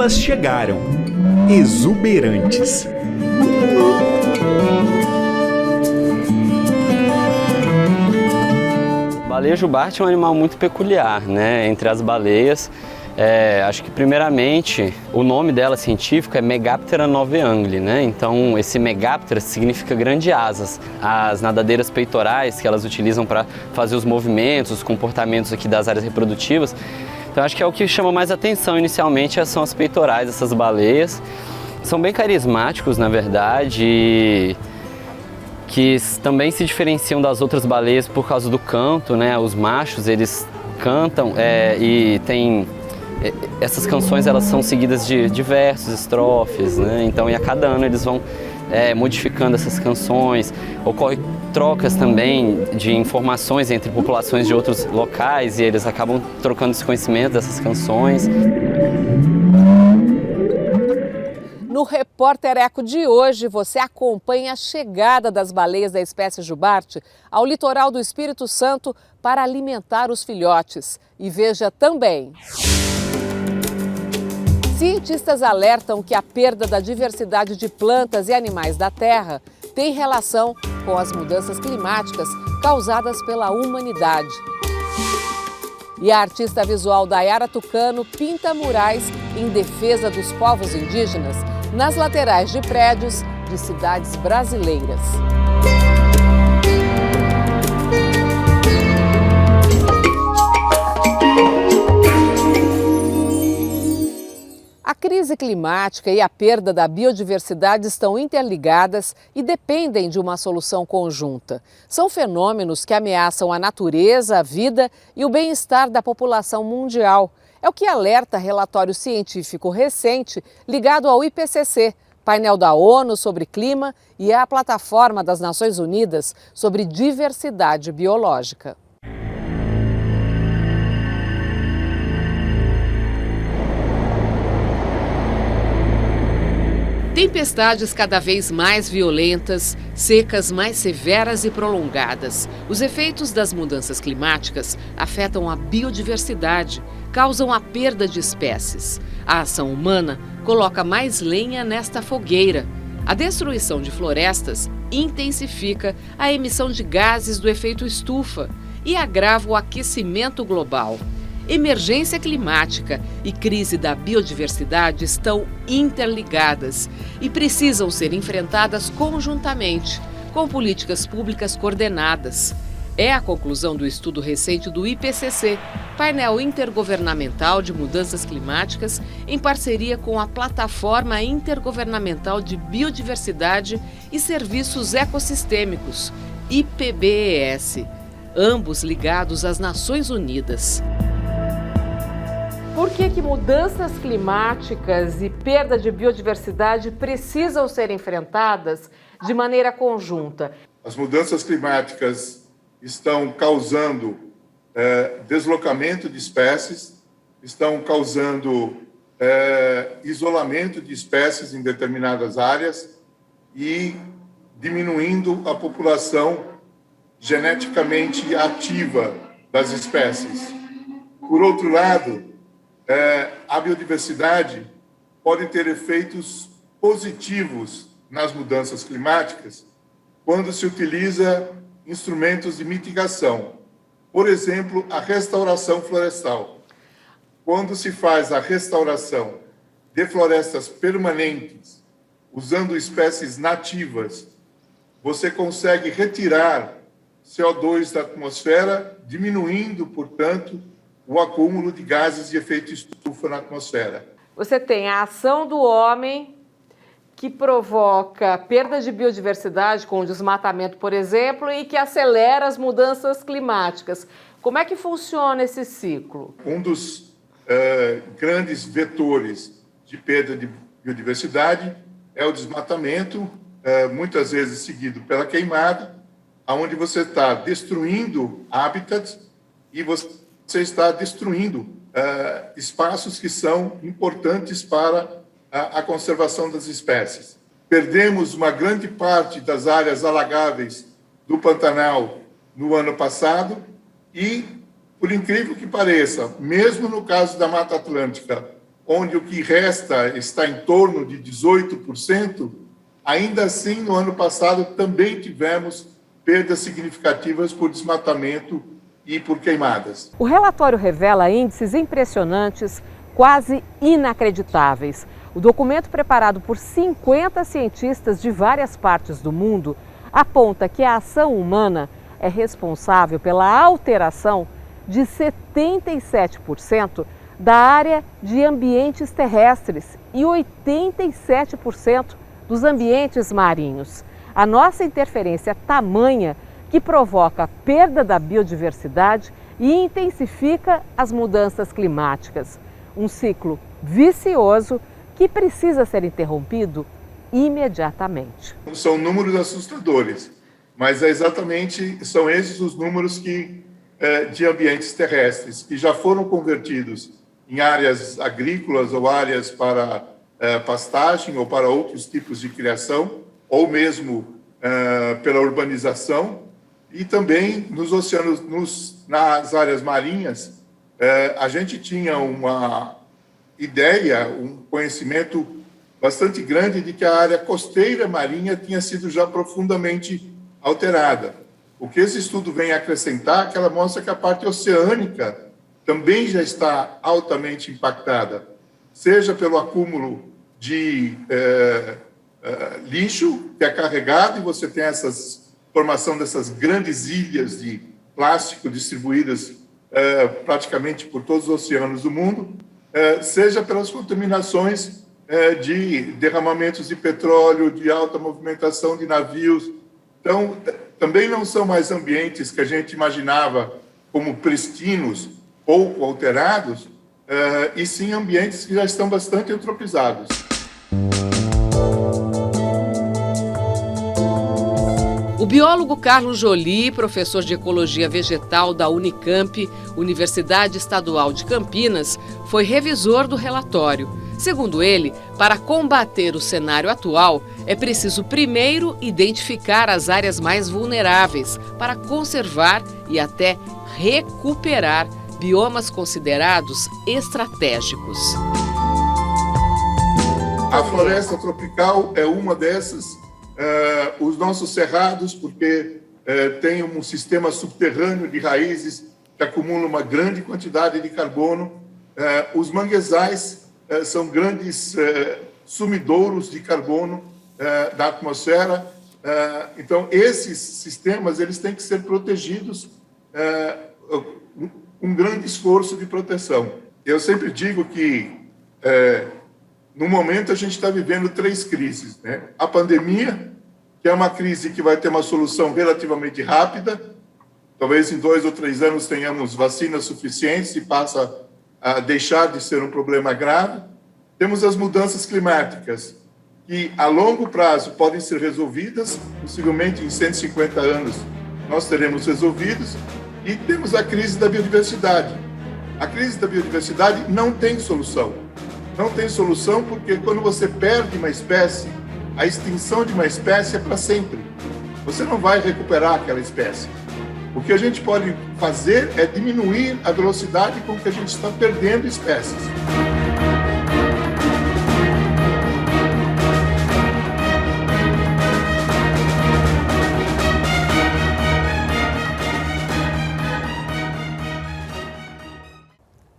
elas chegaram, exuberantes. A baleia jubarte é um animal muito peculiar, né? Entre as baleias, acho que primeiramente o nome dela científico é Megaptera novaeangli, né? Então esse Megaptera significa grande asas. As nadadeiras peitorais que elas utilizam para fazer os movimentos, os comportamentos aqui das áreas reprodutivas. Então acho que é o que chama mais atenção inicialmente são as peitorais dessas baleias. São bem carismáticos, na verdade, que também se diferenciam das outras baleias por causa do canto, né? Os machos, eles cantam e tem essas canções, elas são seguidas de diversos estrofes, né? Então, e a cada ano eles vão modificando essas canções. Ocorre trocas também de informações entre populações de outros locais e eles acabam trocando esse conhecimento dessas canções. No Repórter Eco de hoje, você acompanha a chegada das baleias da espécie jubarte ao litoral do Espírito Santo para alimentar os filhotes. E veja também. Cientistas alertam que a perda da diversidade de plantas e animais da Terra tem relação com as mudanças climáticas causadas pela humanidade. E a artista visual Dayara Tucano pinta murais em defesa dos povos indígenas nas laterais de prédios de cidades brasileiras. A crise climática e a perda da biodiversidade estão interligadas e dependem de uma solução conjunta. São fenômenos que ameaçam a natureza, a vida e o bem-estar da população mundial. É o que alerta relatório científico recente ligado ao IPCC, painel da ONU sobre clima, e à Plataforma das Nações Unidas sobre diversidade biológica. Tempestades cada vez mais violentas, secas mais severas e prolongadas. Os efeitos das mudanças climáticas afetam a biodiversidade, causam a perda de espécies. A ação humana coloca mais lenha nesta fogueira. A destruição de florestas intensifica a emissão de gases do efeito estufa e agrava o aquecimento global. Emergência climática e crise da biodiversidade estão interligadas e precisam ser enfrentadas conjuntamente, com políticas públicas coordenadas. É a conclusão do estudo recente do IPCC, painel intergovernamental de mudanças climáticas, em parceria com a Plataforma Intergovernamental de Biodiversidade e Serviços Ecossistêmicos, IPBES, ambos ligados às Nações Unidas. Por que mudanças climáticas e perda de biodiversidade precisam ser enfrentadas de maneira conjunta? As mudanças climáticas estão causando deslocamento de espécies, estão causando isolamento de espécies em determinadas áreas e diminuindo a população geneticamente ativa das espécies. Por outro lado, a biodiversidade pode ter efeitos positivos nas mudanças climáticas quando se utiliza instrumentos de mitigação. Por exemplo, a restauração florestal. Quando se faz a restauração de florestas permanentes, usando espécies nativas, você consegue retirar CO2 da atmosfera, diminuindo, portanto, o acúmulo de gases de efeito estufa na atmosfera. Você tem a ação do homem que provoca perda de biodiversidade com o desmatamento, por exemplo, e que acelera as mudanças climáticas. Como é que funciona esse ciclo? Um dos grandes vetores de perda de biodiversidade é o desmatamento, muitas vezes seguido pela queimada, onde você está destruindo hábitats e você está destruindo espaços que são importantes para a conservação das espécies. Perdemos uma grande parte das áreas alagáveis do Pantanal no ano passado e, por incrível que pareça, mesmo no caso da Mata Atlântica, onde o que resta está em torno de 18%, ainda assim, no ano passado, também tivemos perdas significativas por desmatamento e por queimadas. O relatório revela índices impressionantes, quase inacreditáveis. O documento, preparado por 50 cientistas de várias partes do mundo, aponta que a ação humana é responsável pela alteração de 77% da área de ambientes terrestres e 87% dos ambientes marinhos. A nossa interferência é tamanha que provoca a perda da biodiversidade e intensifica as mudanças climáticas. Um ciclo vicioso que precisa ser interrompido imediatamente. São números assustadores, mas são esses os números de ambientes terrestres que já foram convertidos em áreas agrícolas ou áreas para pastagem ou para outros tipos de criação, ou mesmo pela urbanização, e também nos oceanos, nas áreas marinhas. A gente tinha uma ideia, um conhecimento bastante grande de que a área costeira marinha tinha sido já profundamente alterada. O que esse estudo vem acrescentar é que ela mostra que a parte oceânica também já está altamente impactada, seja pelo acúmulo de lixo que é carregado, e você tem formação dessas grandes ilhas de plástico distribuídas praticamente por todos os oceanos do mundo, seja pelas contaminações de derramamentos de petróleo, de alta movimentação de navios. Então, também não são mais ambientes que a gente imaginava como pristinos, pouco alterados, e sim ambientes que já estão bastante antropizados. O biólogo Carlos Joly, professor de Ecologia Vegetal da Unicamp, Universidade Estadual de Campinas, foi revisor do relatório. Segundo ele, para combater o cenário atual, é preciso primeiro identificar as áreas mais vulneráveis para conservar e até recuperar biomas considerados estratégicos. A floresta tropical é uma dessas. Os nossos cerrados, porque tem um sistema subterrâneo de raízes que acumula uma grande quantidade de carbono. Os manguezais são grandes sumidouros de carbono da atmosfera. Então, esses sistemas eles têm que ser protegidos com um grande esforço de proteção. Eu sempre digo que, no momento, a gente está vivendo 3 crises, né? A pandemia, que é uma crise que vai ter uma solução relativamente rápida. Talvez em 2 ou 3 anos tenhamos vacinas suficientes e passa a deixar de ser um problema grave. Temos as mudanças climáticas, que a longo prazo podem ser resolvidas, possivelmente em 150 anos nós teremos resolvidos. E temos a crise da biodiversidade. A crise da biodiversidade não tem solução. Não tem solução porque quando você perde uma espécie, a extinção de uma espécie é para sempre. Você não vai recuperar aquela espécie. O que a gente pode fazer é diminuir a velocidade com que a gente está perdendo espécies.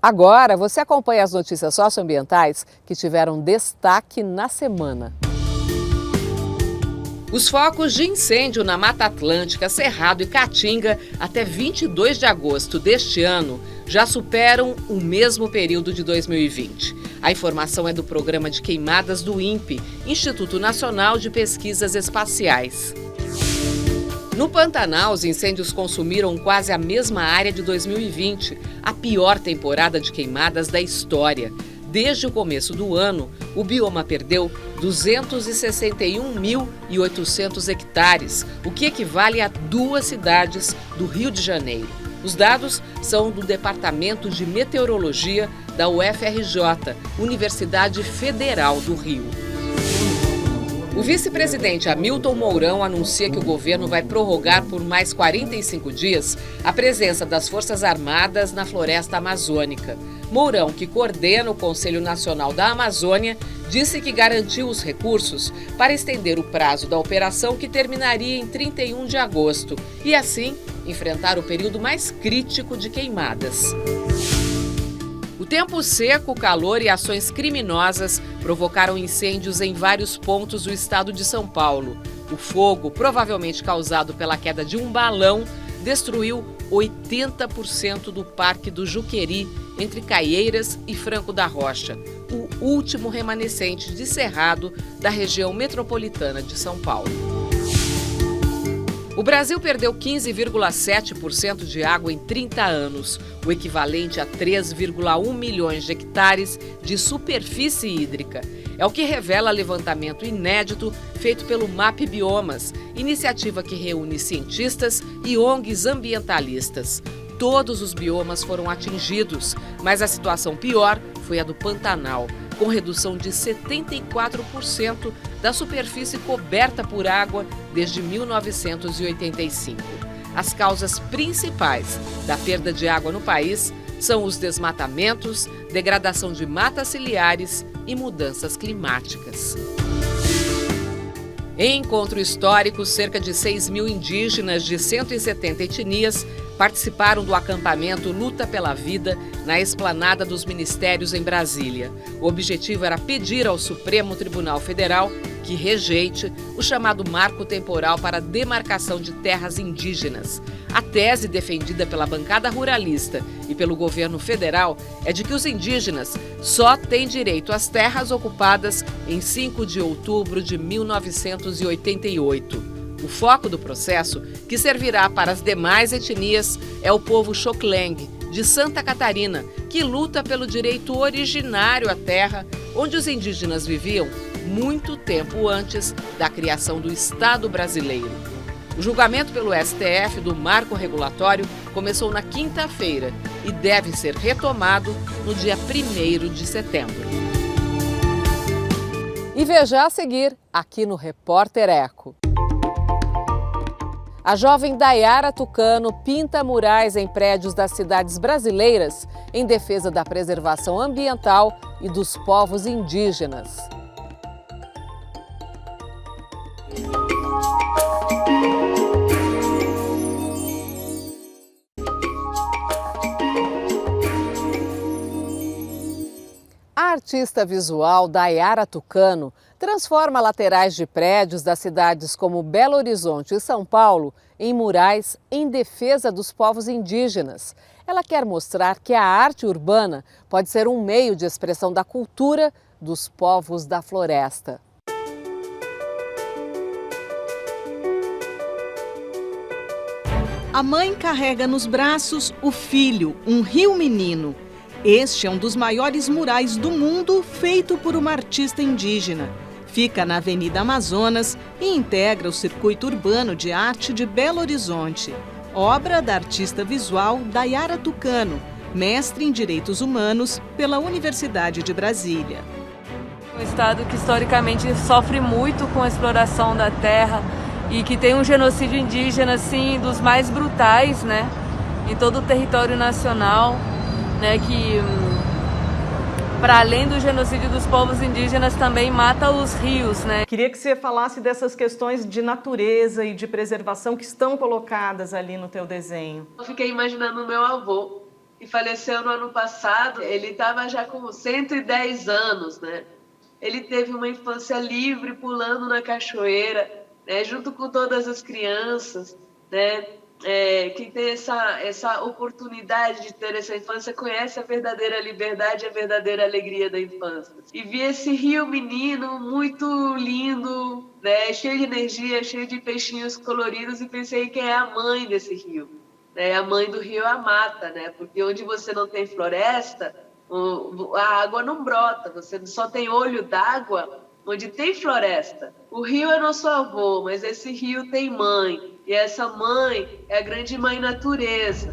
Agora você acompanha as notícias socioambientais que tiveram destaque na semana. Os focos de incêndio na Mata Atlântica, Cerrado e Caatinga até 22 de agosto deste ano já superam o mesmo período de 2020. A informação é do Programa de Queimadas do INPE, Instituto Nacional de Pesquisas Espaciais. No Pantanal, os incêndios consumiram quase a mesma área de 2020, a pior temporada de queimadas da história. Desde o começo do ano, o bioma perdeu 261.800 hectares, o que equivale a 2 cidades do Rio de Janeiro. Os dados são do Departamento de Meteorologia da UFRJ, Universidade Federal do Rio. O vice-presidente Hamilton Mourão anuncia que o governo vai prorrogar por mais 45 dias a presença das Forças Armadas na floresta amazônica. Mourão, que coordena o Conselho Nacional da Amazônia, disse que garantiu os recursos para estender o prazo da operação, que terminaria em 31 de agosto, e assim enfrentar o período mais crítico de queimadas. O tempo seco, o calor e ações criminosas provocaram incêndios em vários pontos do estado de São Paulo. O fogo, provavelmente causado pela queda de um balão, destruiu 80% do Parque do Juqueri, entre Caieiras e Franco da Rocha, o último remanescente de cerrado da região metropolitana de São Paulo. O Brasil perdeu 15,7% de água em 30 anos, o equivalente a 3,1 milhões de hectares de superfície hídrica. É o que revela levantamento inédito feito pelo MAP Biomas, iniciativa que reúne cientistas e ONGs ambientalistas. Todos os biomas foram atingidos, mas a situação pior foi a do Pantanal, com redução de 74% da superfície coberta por água desde 1985. As causas principais da perda de água no país são os desmatamentos, degradação de matas ciliares e mudanças climáticas. Em encontro histórico, cerca de 6.000 indígenas de 170 etnias participaram do acampamento Luta pela Vida na Esplanada dos Ministérios em Brasília. O objetivo era pedir ao Supremo Tribunal Federal que rejeite o chamado marco temporal para a demarcação de terras indígenas. A tese defendida pela bancada ruralista e pelo governo federal é de que os indígenas só têm direito às terras ocupadas em 5 de outubro de 1988. O foco do processo, que servirá para as demais etnias, é o povo Xocleng, de Santa Catarina, que luta pelo direito originário à terra, onde os indígenas viviam muito tempo antes da criação do Estado brasileiro. O julgamento pelo STF do marco regulatório começou na quinta-feira e deve ser retomado no dia 1º de setembro. E veja a seguir, aqui no Repórter Eco. A jovem Dayara Tucano pinta murais em prédios das cidades brasileiras em defesa da preservação ambiental e dos povos indígenas. A artista visual Dayara Tucano transforma laterais de prédios das cidades como Belo Horizonte e São Paulo em murais em defesa dos povos indígenas. Ela quer mostrar que a arte urbana pode ser um meio de expressão da cultura dos povos da floresta. A mãe carrega nos braços o filho, um rio menino. Este é um dos maiores murais do mundo, feito por uma artista indígena. Fica na Avenida Amazonas e integra o Circuito Urbano de Arte de Belo Horizonte. Obra da artista visual Dayara Tucano, mestre em Direitos Humanos pela Universidade de Brasília. Um estado que historicamente sofre muito com a exploração da terra e que tem um genocídio indígena assim, dos mais brutais, né, em todo o território nacional, né, que para além do genocídio dos povos indígenas também mata os rios, né? Queria que você falasse dessas questões de natureza e de preservação que estão colocadas ali no teu desenho. Eu fiquei imaginando o meu avô, que faleceu no ano passado. Ele estava já com 110 anos, né? Ele teve uma infância livre, pulando na cachoeira, né, junto com todas as crianças, né? Quem tem essa oportunidade de ter essa infância conhece a verdadeira liberdade e a verdadeira alegria da infância. E vi esse rio menino muito lindo, né, cheio de energia, cheio de peixinhos coloridos, e pensei quem é a mãe desse rio. Né? A mãe do rio é a mata, né? Porque onde você não tem floresta, a água não brota, você só tem olho d'água onde tem floresta. O rio é nosso avô, mas esse rio tem mãe. E essa mãe é a grande mãe natureza.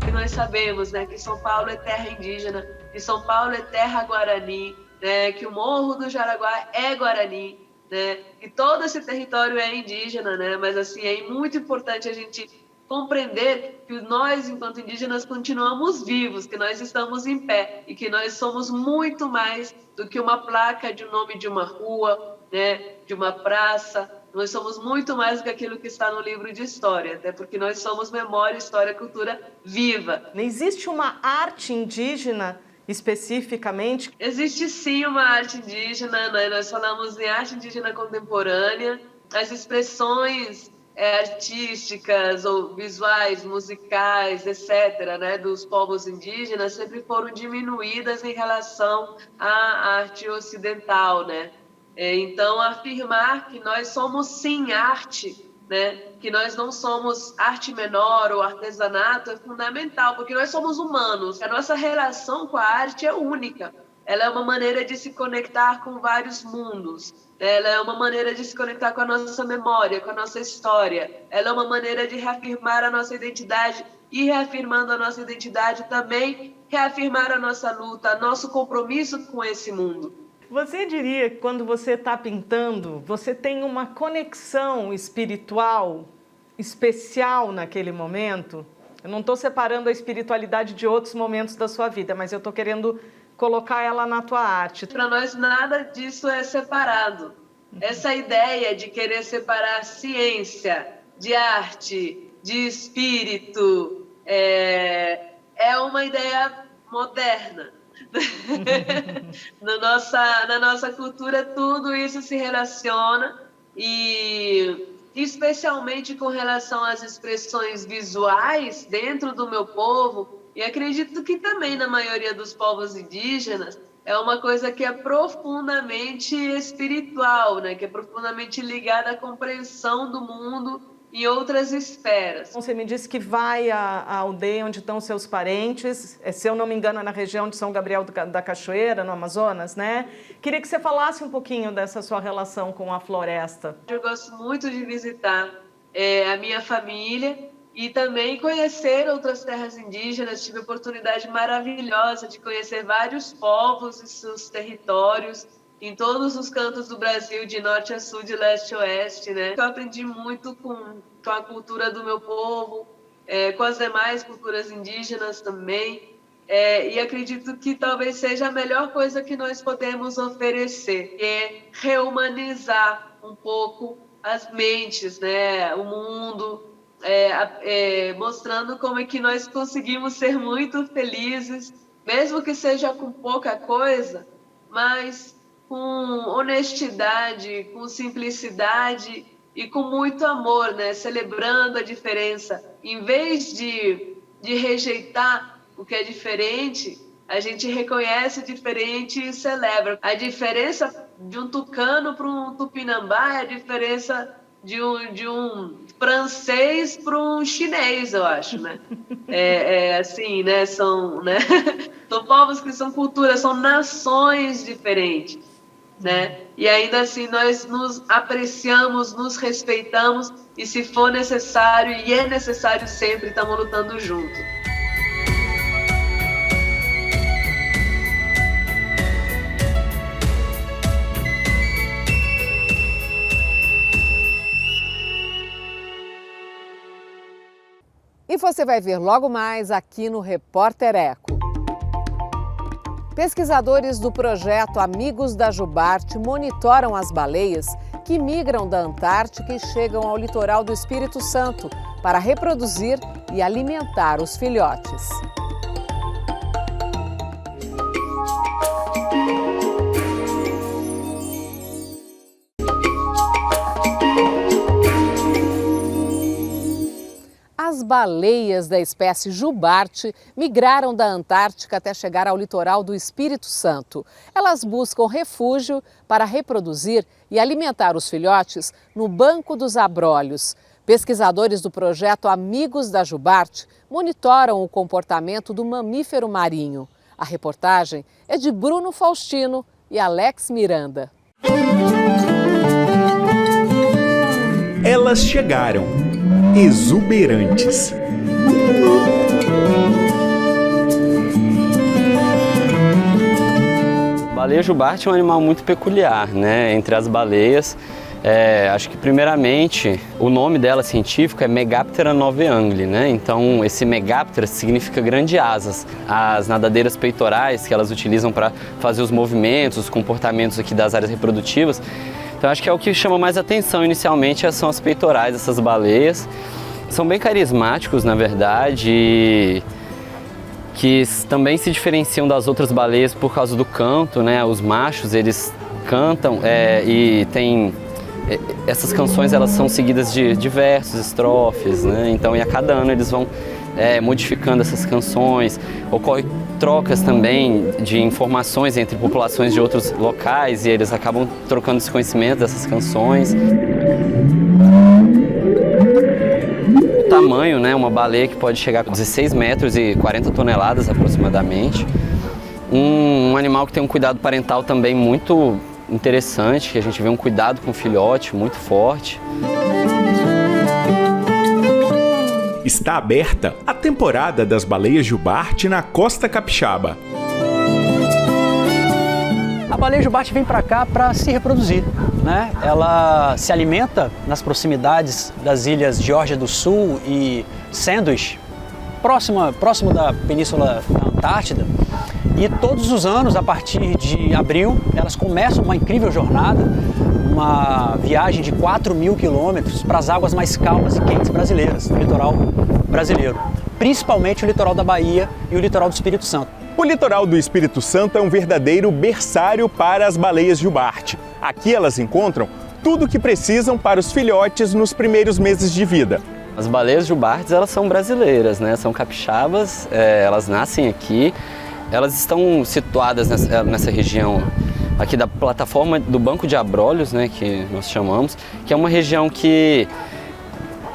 E nós sabemos, né, que São Paulo é terra indígena, que São Paulo é terra guarani, né, que o Morro do Jaraguá é guarani, né? E todo esse território é indígena, né? Mas assim, é muito importante a gente compreender que nós, enquanto indígenas, continuamos vivos, que nós estamos em pé e que nós somos muito mais do que uma placa de nome de uma rua, né? De uma praça. Nós somos muito mais do que aquilo que está no livro de história, até porque nós somos memória, história, cultura viva. Existe uma arte indígena especificamente? Existe sim uma arte indígena, né? Nós falamos em arte indígena contemporânea, as expressões artísticas ou visuais, musicais, etc., né, dos povos indígenas sempre foram diminuídas em relação à arte ocidental, né? Então, afirmar que nós somos sim arte, né, que nós não somos arte menor ou artesanato é fundamental, porque nós somos humanos. A nossa relação com a arte é única. Ela é uma maneira de se conectar com vários mundos. Ela é uma maneira de se conectar com a nossa memória, com a nossa história. Ela é uma maneira de reafirmar a nossa identidade e, reafirmando a nossa identidade, também reafirmar a nossa luta, nosso compromisso com esse mundo. Você diria que quando você está pintando, você tem uma conexão espiritual especial naquele momento? Eu não estou separando a espiritualidade de outros momentos da sua vida, mas eu estou querendo colocar ela na tua arte. Para nós, nada disso é separado. Essa ideia de querer separar ciência de arte, de espírito, é uma ideia moderna. Na nossa cultura, tudo isso se relaciona, e especialmente com relação às expressões visuais dentro do meu povo, e acredito que também na maioria dos povos indígenas, é uma coisa que é profundamente espiritual, né? Que é profundamente ligada à compreensão do mundo em outras esferas. Você me disse que vai à aldeia onde estão seus parentes, se eu não me engano é na região de São Gabriel da Cachoeira, no Amazonas, né? Queria que você falasse um pouquinho dessa sua relação com a floresta. Eu gosto muito de visitar a minha família e também conhecer outras terras indígenas. Tive a oportunidade maravilhosa de conhecer vários povos e seus territórios, em todos os cantos do Brasil, de norte a sul, de leste a oeste, né? Eu aprendi muito com a cultura do meu povo, com as demais culturas indígenas também, e acredito que talvez seja a melhor coisa que nós podemos oferecer, que é reumanizar um pouco as mentes, né? O mundo, mostrando como é que nós conseguimos ser muito felizes, mesmo que seja com pouca coisa, mas com honestidade, com simplicidade e com muito amor, né? Celebrando a diferença. Em vez de rejeitar o que é diferente, a gente reconhece o diferente e celebra. A diferença de um tucano para um tupinambá é a diferença de um francês para um chinês, eu acho, né? Assim, né? São povos que são culturas, são nações diferentes, né? E ainda assim nós nos apreciamos, nos respeitamos, e se for necessário, e é necessário sempre, estamos lutando juntos. E você vai ver logo mais aqui no Repórter Eco. Pesquisadores do projeto Amigos da Jubarte monitoram as baleias que migram da Antártica e chegam ao litoral do Espírito Santo para reproduzir e alimentar os filhotes. As baleias da espécie jubarte migraram da Antártica até chegar ao litoral do Espírito Santo. Elas buscam refúgio para reproduzir e alimentar os filhotes no Banco dos Abrolhos. Pesquisadores do projeto Amigos da Jubarte monitoram o comportamento do mamífero marinho. A reportagem é de Bruno Faustino e Alex Miranda. Elas chegaram, exuberantes. baleia jubarte é um animal muito peculiar, né? Entre as baleias. Acho que primeiramente o nome dela científico é Megaptera novaeangli, né? Então esse Megaptera significa grande asas. As nadadeiras peitorais que elas utilizam para fazer os movimentos, os comportamentos aqui das áreas reprodutivas. Então acho que é o que chama mais atenção inicialmente são as peitorais dessas baleias. São bem carismáticos, na verdade, que também se diferenciam das outras baleias por causa do canto, né? Os machos eles cantam e tem essas canções elas são seguidas de diversos estrofes, né? Então, e a cada ano eles vão modificando essas canções. Ocorre trocas também de informações entre populações de outros locais e eles acabam trocando esse conhecimento dessas canções. O tamanho, né? Uma baleia que pode chegar a 16 metros e 40 toneladas aproximadamente. Um animal que tem um cuidado parental também muito interessante, que a gente vê um cuidado com o filhote muito forte. Está aberta a temporada das baleias jubarte na Costa Capixaba. A baleia jubarte vem para cá para se reproduzir, né? Ela se alimenta nas proximidades das ilhas Geórgia do Sul e Sandwich, próximo da Península da Antártida. E todos os anos, a partir de abril, elas começam uma incrível jornada, uma viagem de 4.000 quilômetros para as águas mais calmas e quentes brasileiras, do litoral brasileiro, principalmente o litoral da Bahia e o litoral do Espírito Santo. O litoral do Espírito Santo é um verdadeiro berçário para as baleias jubarte. Aqui elas encontram tudo o que precisam para os filhotes nos primeiros meses de vida. As baleias jubartes, elas são brasileiras, né? São capixabas, elas nascem aqui. Elas estão situadas nessa região aqui da plataforma do Banco de Abrolhos, né, que nós chamamos, que é uma região que,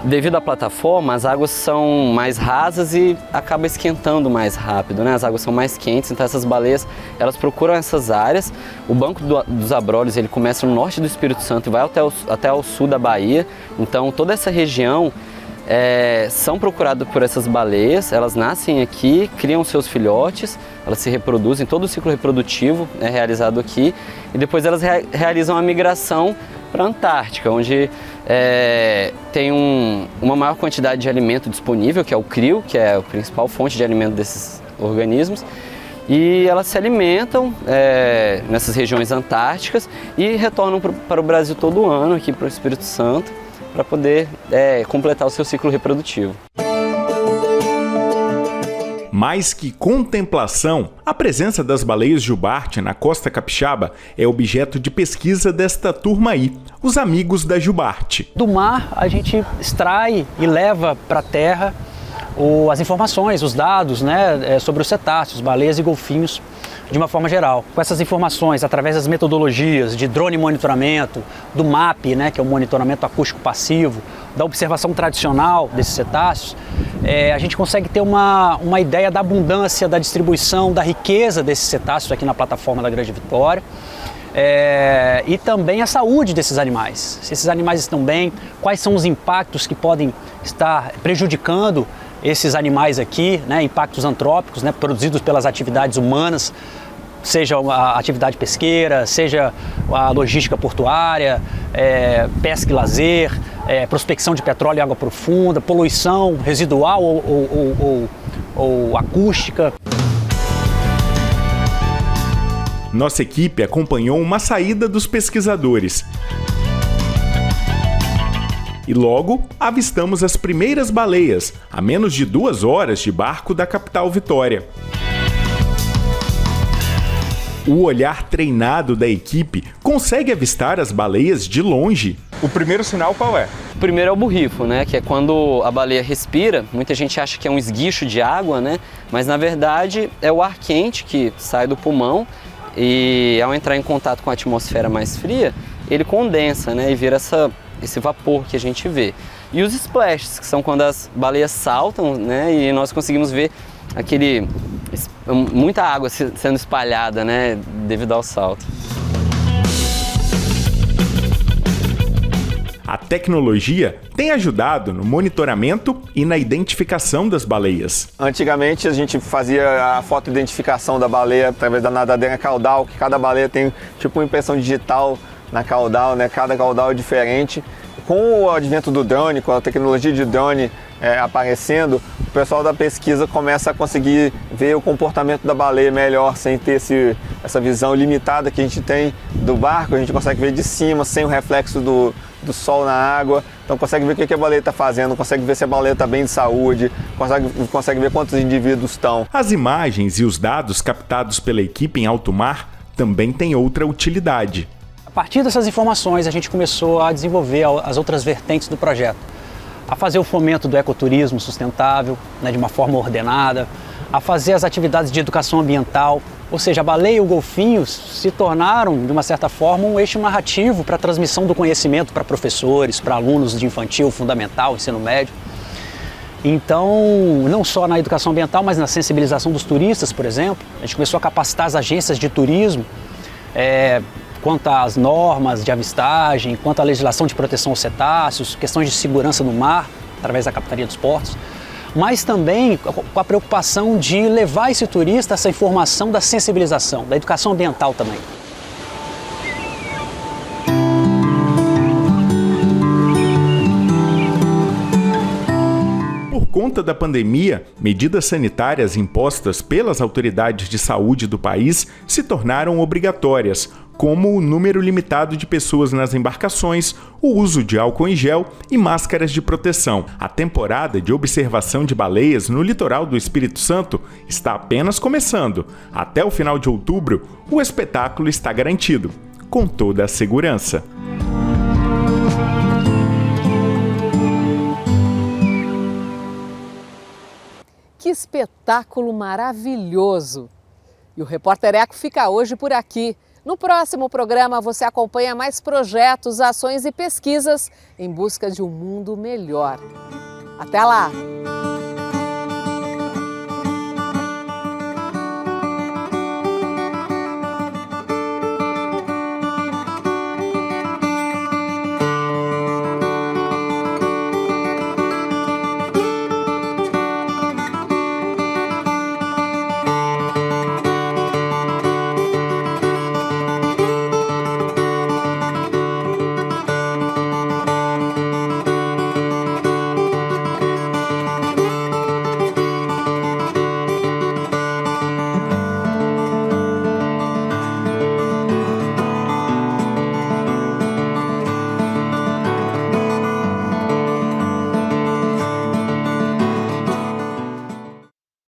devido à plataforma, as águas são mais rasas e acaba esquentando mais rápido, né? As águas são mais quentes, então essas baleias, elas procuram essas áreas. O Banco dos Abrolhos, ele começa no norte do Espírito Santo e vai até o sul da Bahia, então toda essa região são procuradas por essas baleias, elas nascem aqui, criam seus filhotes, elas se reproduzem, todo o ciclo reprodutivo é realizado aqui e depois elas realizam a migração para a Antártica, onde tem uma maior quantidade de alimento disponível, que é o crio, que é a principal fonte de alimento desses organismos, e elas se alimentam nessas regiões antárticas e retornam para o Brasil todo ano, aqui para o Espírito Santo, para poder completar o seu ciclo reprodutivo. Mais que contemplação, a presença das baleias jubarte na Costa Capixaba é objeto de pesquisa desta turma aí, os amigos da jubarte. Do mar, a gente extrai e leva para a terra as informações, os dados, né, sobre os cetáceos, baleias e golfinhos, de uma forma geral. Com essas informações, através das metodologias de drone monitoramento, do MAP, né, que é o monitoramento acústico passivo, da observação tradicional desses cetáceos, a gente consegue ter uma ideia da abundância, da distribuição, da riqueza desses cetáceos aqui na plataforma da Grande Vitória. E também a saúde desses animais. Se esses animais estão bem, quais são os impactos que podem estar prejudicando esses animais aqui, né, impactos antrópicos, né, produzidos pelas atividades humanas, seja a atividade pesqueira, seja a logística portuária, pesca e lazer, prospecção de petróleo e água profunda, poluição residual ou acústica. Nossa equipe acompanhou uma saída dos pesquisadores. E logo avistamos as primeiras baleias, a menos de 2 horas de barco da capital Vitória. O olhar treinado da equipe consegue avistar as baleias de longe. O primeiro sinal qual é? O primeiro é o borrifo, né? Que é quando a baleia respira. Muita gente acha que é um esguicho de água, né? Mas na verdade é o ar quente que sai do pulmão e ao entrar em contato com a atmosfera mais fria, ele condensa, né? E vira esse vapor que a gente vê. E os splashes, que são quando as baleias saltam, né? E nós conseguimos ver muita água sendo espalhada, né? Devido ao salto. A tecnologia tem ajudado no monitoramento e na identificação das baleias. Antigamente a gente fazia a fotoidentificação da baleia através da nadadeira caudal, que cada baleia tem tipo uma impressão digital na caudal, né? Cada caudal é diferente. Com o advento do drone, com a tecnologia de drone aparecendo, o pessoal da pesquisa começa a conseguir ver o comportamento da baleia melhor, sem ter essa visão limitada que a gente tem do barco. A gente consegue ver de cima, sem o reflexo do sol na água. Então consegue ver o que a baleia está fazendo, consegue ver se a baleia está bem de saúde, consegue ver quantos indivíduos estão. As imagens e os dados captados pela equipe em alto mar também têm outra utilidade. A partir dessas informações, a gente começou a desenvolver as outras vertentes do projeto. A fazer o fomento do ecoturismo sustentável, né, de uma forma ordenada, a fazer as atividades de educação ambiental, ou seja, a baleia e o golfinho se tornaram, de uma certa forma, um eixo narrativo para a transmissão do conhecimento para professores, para alunos de infantil, fundamental, ensino médio. Então, não só na educação ambiental, mas na sensibilização dos turistas, por exemplo. A gente começou a capacitar as agências de turismo quanto às normas de avistagem, quanto à legislação de proteção aos cetáceos, questões de segurança no mar, através da Capitania dos Portos, mas também com a preocupação de levar esse turista essa informação da sensibilização, da educação ambiental também. Por conta da pandemia, medidas sanitárias impostas pelas autoridades de saúde do país se tornaram obrigatórias, como o número limitado de pessoas nas embarcações, o uso de álcool em gel e máscaras de proteção. A temporada de observação de baleias no litoral do Espírito Santo está apenas começando. Até o final de outubro, o espetáculo está garantido, com toda a segurança. Que espetáculo maravilhoso! E o Repórter Eco fica hoje por aqui. No próximo programa você acompanha mais projetos, ações e pesquisas em busca de um mundo melhor. Até lá!